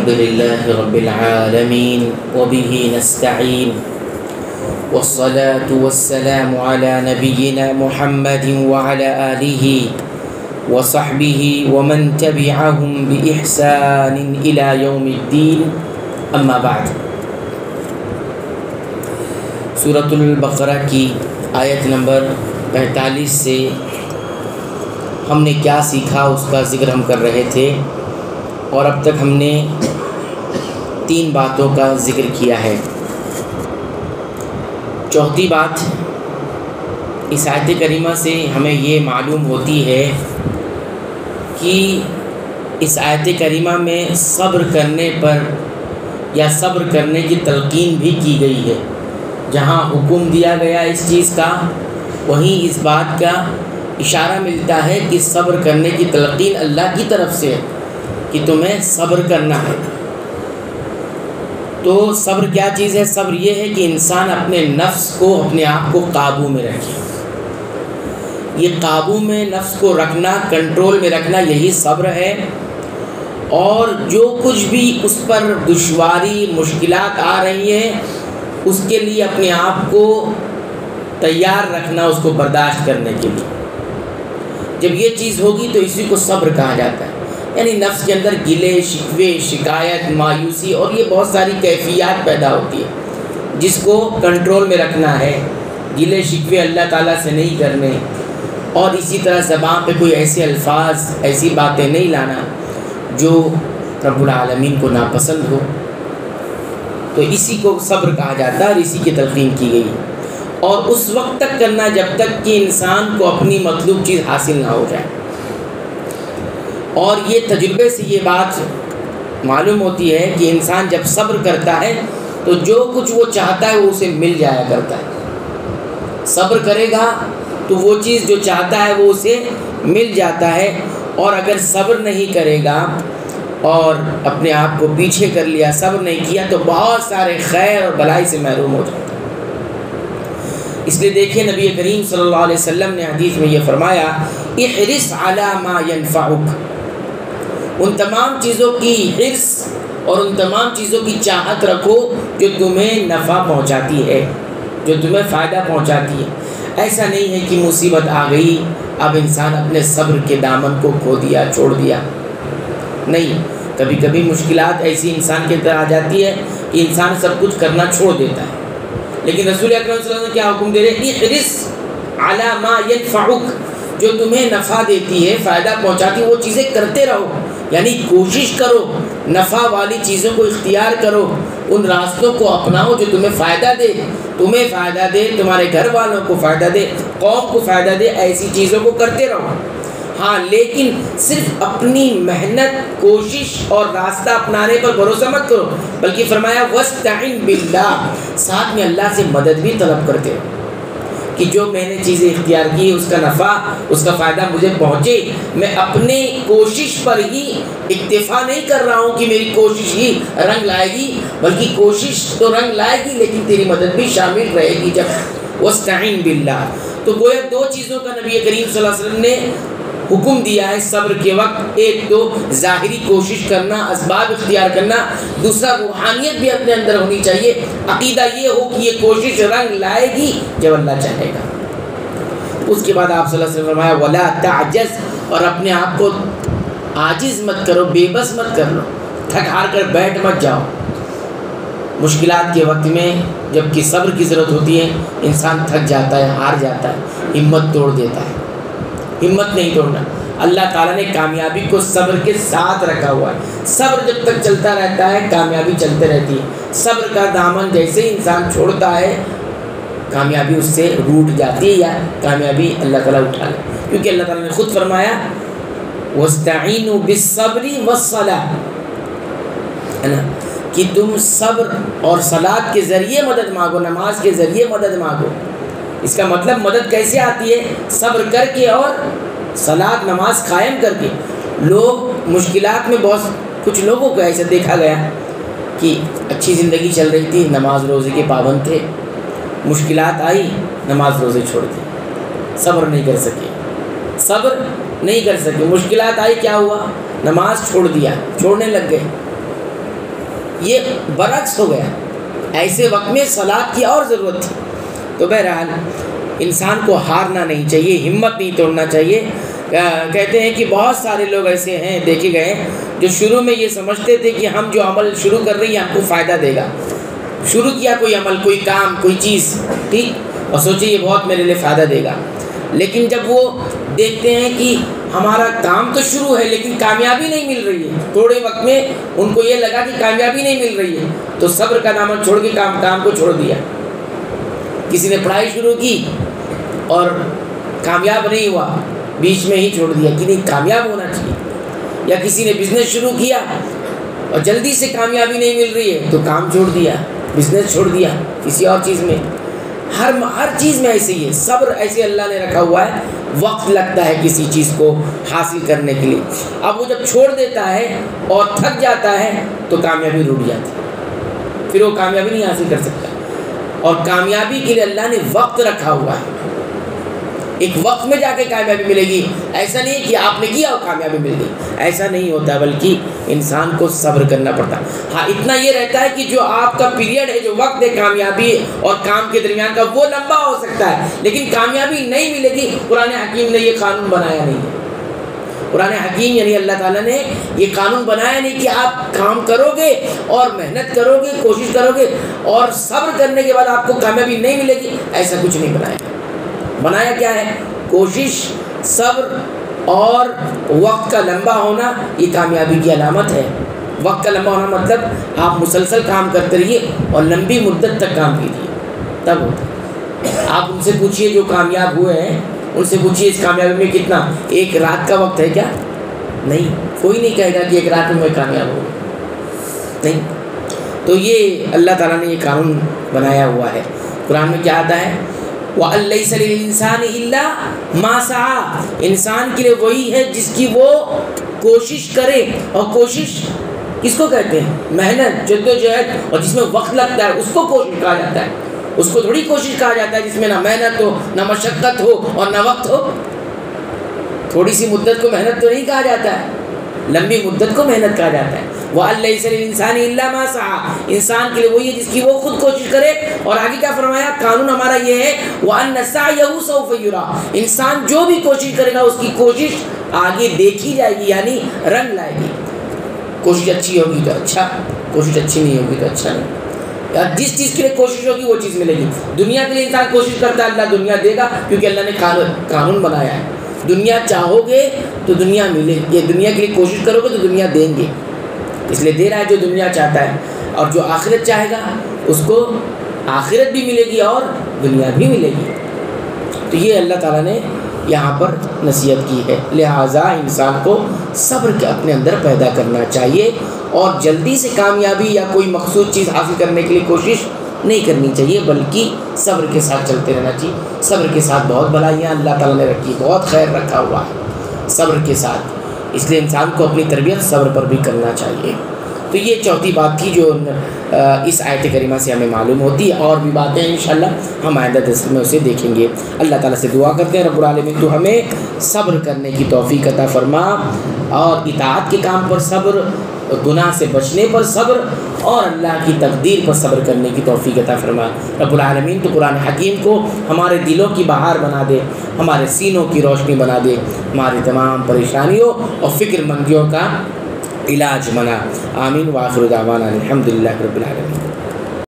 الحمد لله رب العالمين وبه نستعين والصلاة والسلام على نبينا محمد وعلى آله وصحبه ومن تبعهم بإحسان إلى يوم الدين أما بعد. سورة البقرہ کی آیت نمبر 45 سے ہم نے کیا سیکھا اس کا ذکر ہم کر رہے تھے، اور اب تک ہم نے 3 باتوں کا ذکر کیا ہے. چوتھی بات، اس آیت کریمہ سے ہمیں یہ معلوم ہوتی ہے کہ اس آیت کریمہ میں صبر کرنے پر یا صبر کرنے کی تلقین بھی کی گئی ہے. جہاں حکم دیا گیا اس چیز کا، وہیں اس بات کا اشارہ ملتا ہے کہ صبر کرنے کی تلقین اللہ کی طرف سے ہے کہ تمہیں صبر کرنا ہے. تو صبر کیا چیز ہے؟ صبر یہ ہے کہ انسان اپنے نفس کو، اپنے آپ کو قابو میں رکھے. یہ قابو میں نفس کو رکھنا، کنٹرول میں رکھنا، یہی صبر ہے. اور جو کچھ بھی اس پر دشواری، مشکلات آ رہی ہیں، اس کے لیے اپنے آپ کو تیار رکھنا، اس کو برداشت کرنے کے لیے. جب یہ چیز ہوگی تو اسی کو صبر کہا جاتا ہے. یعنی نفس کے اندر گلے، شکوے، شکایت، مایوسی اور یہ بہت ساری کیفیات پیدا ہوتی ہے جس کو کنٹرول میں رکھنا ہے. گلے شکوے اللہ تعالیٰ سے نہیں کرنے، اور اسی طرح زبان پہ کوئی ایسے الفاظ، ایسی باتیں نہیں لانا جو رب العالمین کو ناپسند ہو. تو اسی کو صبر کہا جاتا ہے اور اسی کی تلقین کی گئی ہے. اور اس وقت تک کرنا جب تک کہ انسان کو اپنی مطلوب چیز حاصل نہ ہو جائے. اور یہ تجربے سے یہ بات معلوم ہوتی ہے کہ انسان جب صبر کرتا ہے تو جو کچھ وہ چاہتا ہے وہ اسے مل جایا کرتا ہے. صبر کرے گا تو وہ چیز جو چاہتا ہے وہ اسے مل جاتا ہے. اور اگر صبر نہیں کرے گا اور اپنے آپ کو پیچھے کر لیا، صبر نہیں کیا، تو بہت سارے خیر اور بلائی سے محروم ہو جاتا ہے. اس لیے دیکھیں نبی کریم صلی اللہ علیہ وسلم نے حدیث میں یہ فرمایا، احرص علی ما ينفعک. ان تمام چیزوں کی حرص اور ان تمام چیزوں کی چاہت رکھو جو تمہیں نفع پہنچاتی ہے، جو تمہیں فائدہ پہنچاتی ہے. ایسا نہیں ہے کہ مصیبت آ گئی اب انسان اپنے صبر کے دامن کو کھو دیا، چھوڑ دیا. نہیں، کبھی کبھی مشکلات ایسی انسان کے اندر آ جاتی ہے کہ انسان سب کچھ کرنا چھوڑ دیتا ہے. لیکن رسول اکرم صلی اللہ علیہ وسلم کیا حکم دے رہے ہیں؟ احرص علی ما ينفعک. جو تمہیں نفع دیتی ہے، فائدہ پہنچاتی ہے، وہ چیزیں کرتے رہو. یعنی کوشش کرو، نفع والی چیزوں کو اختیار کرو، ان راستوں کو اپناؤ جو تمہیں فائدہ دے، تمہیں فائدہ دے، تمہارے گھر والوں کو فائدہ دے، قوم کو فائدہ دے. ایسی چیزوں کو کرتے رہو. ہاں، لیکن صرف اپنی محنت، کوشش اور راستہ اپنانے پر بھروسہ مت کرو، بلکہ فرمایا وَاسْتَعِنْ بِاللَّهِ. ساتھ میں اللہ سے مدد بھی طلب کرتے ہو کہ جو میں نے چیزیں اختیار کی اس کا نفع، اس کا فائدہ مجھے پہنچے. میں اپنے کوشش پر ہی اکتفا نہیں کر رہا ہوں کہ میری کوشش ہی رنگ لائے گی، بلکہ کوشش تو رنگ لائے گی لیکن تیری مدد بھی شامل رہے گی. جب وَاسْتَعِنْ بِاللَّهِ، تو گویا 2 چیزوں کا نبی کریم صلی اللہ علیہ وسلم نے حکم دیا ہے صبر کے وقت. ایک تو ظاہری کوشش کرنا، اسباب اختیار کرنا. دوسرا، روحانیت بھی اپنے اندر ہونی چاہیے. عقیدہ یہ ہو کہ یہ کوشش رنگ لائے گی جب اللہ چاہے گا. اس کے بعد آپ صلی اللہ علیہ وسلم فرمایا وَلَا تَعْجَزْ. اور اپنے آپ کو عاجز مت کرو، بے بس مت کر لو، تھک ہار کر بیٹھ مت جاؤ. مشکلات کے وقت میں جب کہ صبر کی ضرورت ہوتی ہے، انسان تھک جاتا ہے، ہار جاتا ہے، ہمت توڑ دیتا ہے. ہمت نہیں توڑنا. اللہ تعالیٰ نے کامیابی کو صبر کے ساتھ رکھا ہوا ہے. صبر جب تک چلتا رہتا ہے کامیابی چلتے رہتی ہے. صبر کا دامن جیسے ہی انسان چھوڑتا ہے کامیابی اس سے روٹ جاتی ہے، یا کامیابی اللہ تعالیٰ اٹھا لے. کیونکہ اللہ تعالیٰ نے خود فرمایا وَاسْتَعِينُوا بِالصَّبْرِ وَالصَّلَاةِ، ہے نا، کہ تم صبر اور صلاۃ کے ذریعے مدد مانگو، نماز کے ذریعے مدد مانگو. اس کا مطلب مدد کیسے آتی ہے؟ صبر کر کے اور صلاۃ، نماز قائم کر کے. لوگ مشکلات میں، بہت کچھ لوگوں کو ایسا دیکھا گیا کہ اچھی زندگی چل رہی تھی، نماز روزے کے پابند تھے، مشکلات آئی نماز روزے چھوڑ دی، صبر نہیں کر سکے، صبر نہیں کر سکے. مشکلات آئی، کیا ہوا؟ نماز چھوڑ دیا، چھوڑنے لگ گئے. یہ برعکس ہو گیا، ایسے وقت میں صلاۃ کی اور ضرورت تھی۔ تو بہرحال انسان کو ہارنا نہیں چاہیے، ہمت نہیں توڑنا چاہیے۔ کہتے ہیں کہ بہت سارے لوگ ایسے ہیں دیکھے گئے جو شروع میں یہ سمجھتے تھے کہ ہم جو عمل شروع کر رہے ہیں ہم کو فائدہ دے گا، شروع کیا کوئی عمل، کوئی کام، کوئی چیز، ٹھیک، اور سوچے یہ بہت میرے لیے فائدہ دے گا، لیکن جب وہ دیکھتے ہیں کہ ہمارا کام تو شروع ہے لیکن کامیابی نہیں مل رہی ہے، تھوڑے وقت میں ان کو یہ لگا کہ کامیابی نہیں مل رہی ہے، تو صبر کا نام چھوڑ کے کام کو چھوڑ دیا۔ کسی نے پڑھائی شروع کی اور کامیاب نہیں ہوا، بیچ میں ہی چھوڑ دیا کہ نہیں کامیاب ہونا چاہیے، یا کسی نے بزنس شروع کیا اور جلدی سے کامیابی نہیں مل رہی ہے تو کام چھوڑ دیا، بزنس چھوڑ دیا کسی اور چیز میں۔ ہر چیز میں ایسے ہی ہے، صبر ایسے اللہ نے رکھا ہوا ہے، وقت لگتا ہے کسی چیز کو حاصل کرنے کے لیے۔ اب وہ جب چھوڑ دیتا ہے اور تھک جاتا ہے تو کامیابی روٹ جاتی ہے، پھر وہ کامیابی نہیں حاصل کر سکتا۔ اور کامیابی کے لیے اللہ نے وقت رکھا ہوا ہے، ایک وقت میں جا کے کامیابی ملے گی، ایسا نہیں کہ آپ نے کیا اور کامیابی مل گئی، ایسا نہیں ہوتا، بلکہ انسان کو صبر کرنا پڑتا۔ ہاں اتنا یہ رہتا ہے کہ جو آپ کا پیریڈ ہے، جو وقت ہے کامیابی اور کام کے درمیان کا، وہ لمبا ہو سکتا ہے لیکن کامیابی نہیں ملے گی۔ قرآن حکیم نے یہ قانون بنایا نہیں ہے، قرآن حکیم یعنی اللہ تعالیٰ نے یہ قانون بنایا نہیں کہ آپ کام کرو گے اور محنت کرو گے، کوشش کرو گے اور صبر کرنے کے بعد آپ کو کامیابی نہیں ملے گی، ایسا کچھ نہیں بنایا۔ بنایا کیا ہے؟ کوشش، صبر اور وقت کا لمبا ہونا، یہ کامیابی کی علامت ہے۔ وقت کا لمبا ہونا مطلب آپ مسلسل کام کرتے رہیے اور لمبی مدت تک کام کیجیے، تب ہوتا ہے۔ آپ ان سے پوچھئے جو کامیاب ہوئے ہیں، ان سے پوچھئے اس کامیابی میں کتنا ایک رات کا وقت ہے کیا؟ نہیں، کوئی نہیں کہے گا کہ ایک رات میں کامیاب ہو، نہیں۔ تو یہ اللہ تعالیٰ نے یہ قانون بنایا ہوا ہے۔ قرآن میں کیا آتا ہے؟ وَأَن لَيْسَ لِلْإِنسَانِ إِلَّا مَا سَعَىٰ، انسان کے لیے وہی ہے جس کی وہ کوشش کرے، اور کوشش کس کو کہتے ہیں؟ محنت، جدوجہد، اور جس میں وقت لگتا ہے اس کو کوشش کہا جاتا ہے، اس کو تھوڑی کوشش کہا جاتا ہے جس میں نہ محنت ہو، نہ مشقت ہو اور نہ وقت ہو۔ تھوڑی سی مدت کو محنت تو نہیں کہا جاتا ہے، لمبی مدت کو محنت کہا جاتا ہے۔ وَأَن لَيْسَ لِلْإِنسَانِ إِلَّا مَا سَعَىٰ، انسان کے لیے وہی ہے جس کی وہ خود کوشش کرے، اور آگے کیا فرمایا؟ قانون ہمارا یہ ہے وَأَنَّ سَعْيَهُ سَوْفَ يُرَىٰ، انسان جو بھی کوشش کرے گا اس کی کوشش آگے دیکھی جائے گی، یعنی رنگ لائے گی۔ کوشش اچھی ہوگی تو اچھا، کوشش اچھی نہیں ہوگی تو اچھا نہیں۔ یا جس چیز کے لیے کوشش ہوگی وہ چیز ملے گی۔ دنیا کے لیے انسان کوشش کرتا ہے، اللہ دنیا دے گا، کیونکہ اللہ نے قانون بنایا ہے، دنیا چاہو گے تو دنیا ملے گی، دنیا کے لیے کوشش کرو گے تو دنیا دیں گے، اس لیے دے رہا ہے جو دنیا چاہتا ہے۔ اور جو آخرت چاہے گا اس کو آخرت بھی ملے گی اور دنیا بھی ملے گی۔ تو یہ اللہ تعالیٰ نے یہاں پر نصیحت کی ہے، لہٰذا انسان کو صبر کے اپنے اندر پیدا کرنا چاہیے، اور جلدی سے کامیابی یا کوئی مقصود چیز حاصل کرنے کے لیے کوشش نہیں کرنی چاہیے، بلکہ صبر کے ساتھ چلتے رہنا چاہیے۔ صبر کے ساتھ بہت بھلائیاں اللہ تعالیٰ نے رکھی، بہت خیر رکھا ہوا ہے صبر کے ساتھ، اس لیے انسان کو اپنی تربیت صبر پر بھی کرنا چاہیے۔ تو یہ چوتھی بات تھی جو اس آیت کریمہ سے ہمیں معلوم ہوتی ہے، اور بھی باتیں انشاءاللہ ہم آئندہ درس میں اسے دیکھیں گے۔ اللہ تعالیٰ سے دعا کرتے ہیں رب العالمین تو ہمیں صبر کرنے کی توفیق عطا فرما، اور اطاعت کے کام پر صبر، گناہ سے بچنے پر صبر، اور اللہ کی تقدیر پر صبر کرنے کی توفیق عطا فرما۔ رب العالمین تو قرآن حکیم کو ہمارے دلوں کی بہار بنا دے، ہمارے سینوں کی روشنی بنا دے، ہماری تمام پریشانیوں اور فکر مندیوں کا علاج بنا۔ آمین۔ وآخر دعوانا الحمدللہ رب العالمین۔